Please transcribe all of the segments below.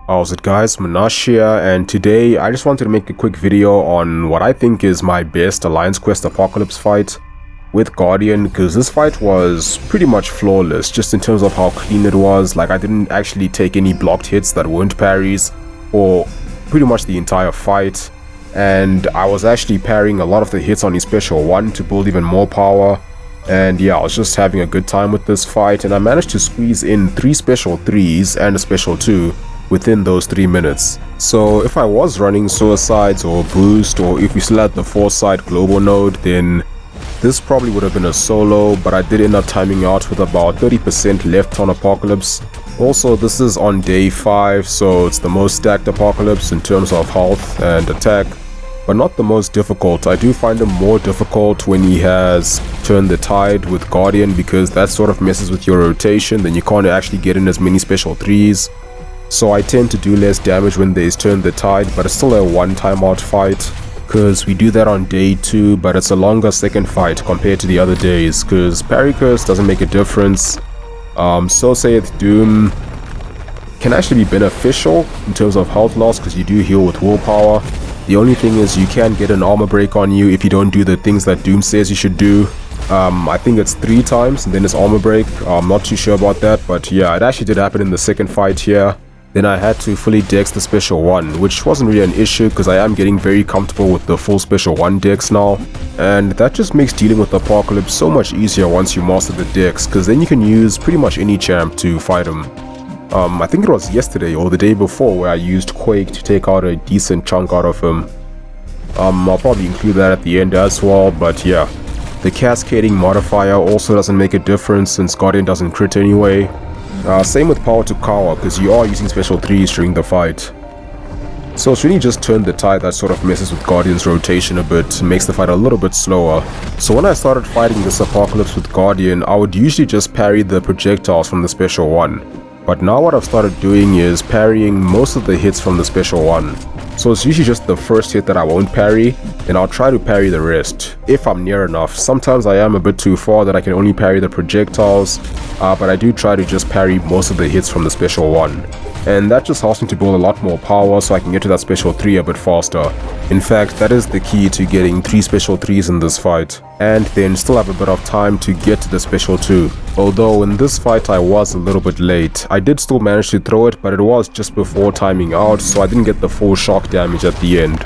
How's it guys, Munash here, and today I just wanted to make a quick video on what I think is my best Alliance Quest Apocalypse fight with Guardian, because this fight was pretty much flawless just in terms of how clean it was. Like, I didn't actually take any blocked hits that weren't parries for pretty much the entire fight, and I was actually parrying a lot of the hits on his special 1 to build even more power. And yeah, I was just having a good time with this fight, and I managed to squeeze in 3 special 3s and a special 2 within those 3 minutes. So if I was running suicides or boost, or if we still had the foresight global node, then this probably would have been a solo, but I did end up timing out with about 30% left on Apocalypse. Also, this is on day 5, so it's the most stacked Apocalypse in terms of health and attack, but not the most difficult. I do find him more difficult when he has Turn the Tide with Guardian, because that sort of messes with your rotation, then you can't actually get in as many special 3s. So I tend to do less damage when there's Turn the Tide, but it's still a one timeout fight, because we do that on day 2, but it's a longer second fight compared to the other days, because Parry Curse doesn't make a difference. So Sayeth Doom can actually be beneficial in terms of health loss, because you do heal with willpower. The only thing is you can get an armor break on you if you don't do the things that Doom says you should do. I think it's 3 times and then it's armor break. I'm not too sure about that, but yeah, it actually did happen in the second fight here. Then I had to fully dex the special 1, which wasn't really an issue because I am getting very comfortable with the full special 1 dex now. And that just makes dealing with Apocalypse so much easier once you master the dex, because then you can use pretty much any champ to fight him. I think it was yesterday or the day before where I used Quake to take out a decent chunk out of him. I'll probably include that at the end as well, but yeah. The cascading modifier also doesn't make a difference since Guardian doesn't crit anyway. Same with power to cower, because you are using special 3s during the fight. So it's really just Turn the Tide that sort of messes with Guardian's rotation a bit and makes the fight a little bit slower. So when I started fighting this Apocalypse with Guardian, I would usually just parry the projectiles from the special 1. But now what I've started doing is parrying most of the hits from the special 1. So it's usually just the first hit that I won't parry, then I'll try to parry the rest, if I'm near enough. Sometimes I am a bit too far that I can only parry the projectiles, but I do try to just parry most of the hits from the special 1. And that just helps me to build a lot more power so I can get to that special 3 a bit faster. In fact, that is the key to getting 3 special 3s in this fight, and then still have a bit of time to get to the special 2. Although in this fight I was a little bit late. I did still manage to throw it, but it was just before timing out, so I didn't get the full shock damage at the end.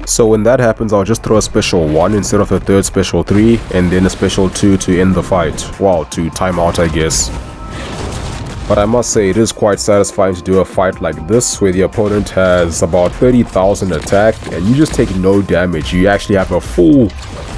So when that happens, I'll just throw a special 1 instead of a third special 3, and then a special 2 to end the fight. Well, to time out, I guess. But I must say, it is quite satisfying to do a fight like this where the opponent has about 30,000 attack and you just take no damage. You actually have a full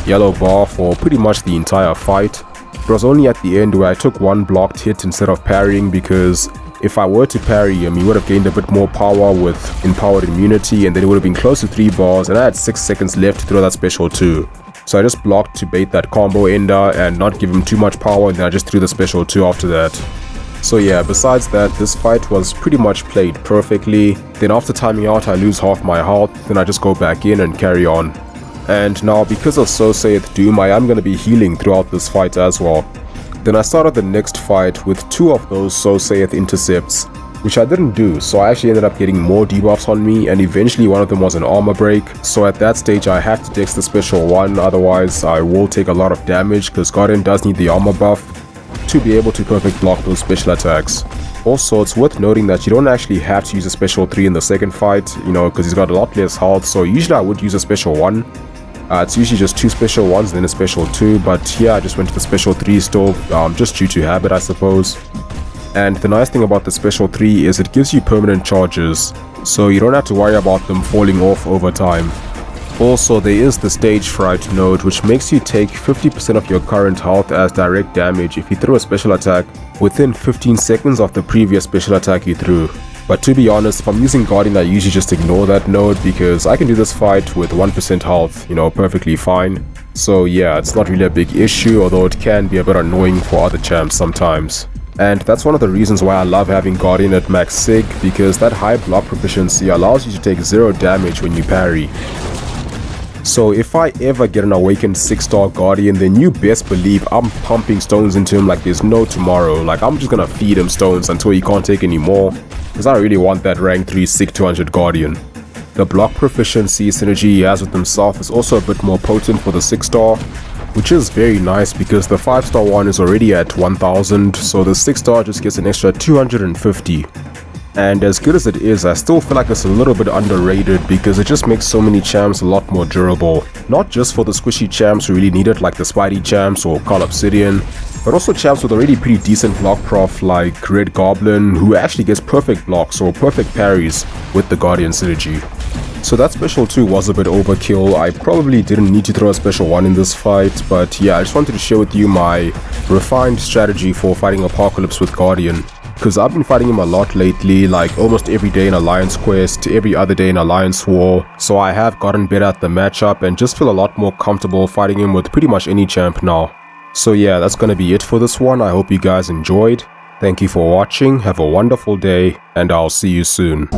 yellow bar for pretty much the entire fight. It was only at the end where I took 1 blocked hit instead of parrying, because if I were to parry him, he would have gained a bit more power with empowered immunity, and then it would have been close to 3 bars, and I had 6 seconds left to throw that special 2. So I just blocked to bait that combo ender and not give him too much power, and then I just threw the special 2 after that. So yeah, besides that, this fight was pretty much played perfectly. Then after timing out, I lose half my health, then I just go back in and carry on. And now, because of So Sayeth Doom, I am going to be healing throughout this fight as well. Then I started the next fight with 2 of those So Sayeth intercepts, which I didn't do, so I actually ended up getting more debuffs on me, and eventually one of them was an armor break. So at that stage I have to dex the special 1, otherwise I will take a lot of damage, because Guardian does need the armor buff to be able to perfect block those special attacks. Also, it's worth noting that you don't actually have to use a special 3 in the second fight, because he's got a lot less health, so usually I would use a special 1. It's usually just 2 special 1s and then a special 2, but here I just went to the special 3 still, just due to habit, I suppose. And the nice thing about the special 3 is it gives you permanent charges, so you don't have to worry about them falling off over time. Also, there is the Stage Fright node, which makes you take 50% of your current health as direct damage if you throw a special attack within 15 seconds of the previous special attack you threw. But to be honest, if I'm using Guardian, I usually just ignore that node, because I can do this fight with 1% health, perfectly fine. So yeah, it's not really a big issue, although it can be a bit annoying for other champs sometimes. And that's one of the reasons why I love having Guardian at max sig, because that high block proficiency allows you to take 0 damage when you parry. So if I ever get an awakened 6-star Guardian, then you best believe I'm pumping stones into him like there's no tomorrow. Like, I'm just gonna feed him stones until he can't take any more, because I really want that rank 3 Sig 200 Guardian. The block proficiency synergy he has with himself is also a bit more potent for the 6-star, which is very nice because the 5-star one is already at 1000, so the 6-star just gets an extra 250. And as good as it is, I still feel like it's a little bit underrated because it just makes so many champs a lot more durable. Not just for the squishy champs who really need it like the Spidey champs or Carl Obsidian, but also champs with already pretty decent block prof like Red Goblin, who actually gets perfect blocks or perfect parries with the Guardian synergy. So that special 2 was a bit overkill. I probably didn't need to throw a special 1 in this fight, but yeah, I just wanted to share with you my refined strategy for fighting Apocalypse with Guardian. Because I've been fighting him a lot lately, like almost every day in Alliance Quest, every other day in Alliance War, so I have gotten better at the matchup and just feel a lot more comfortable fighting him with pretty much any champ now. So yeah, that's gonna be it for this one. I hope you guys enjoyed. Thank you for watching, have a wonderful day, and I'll see you soon.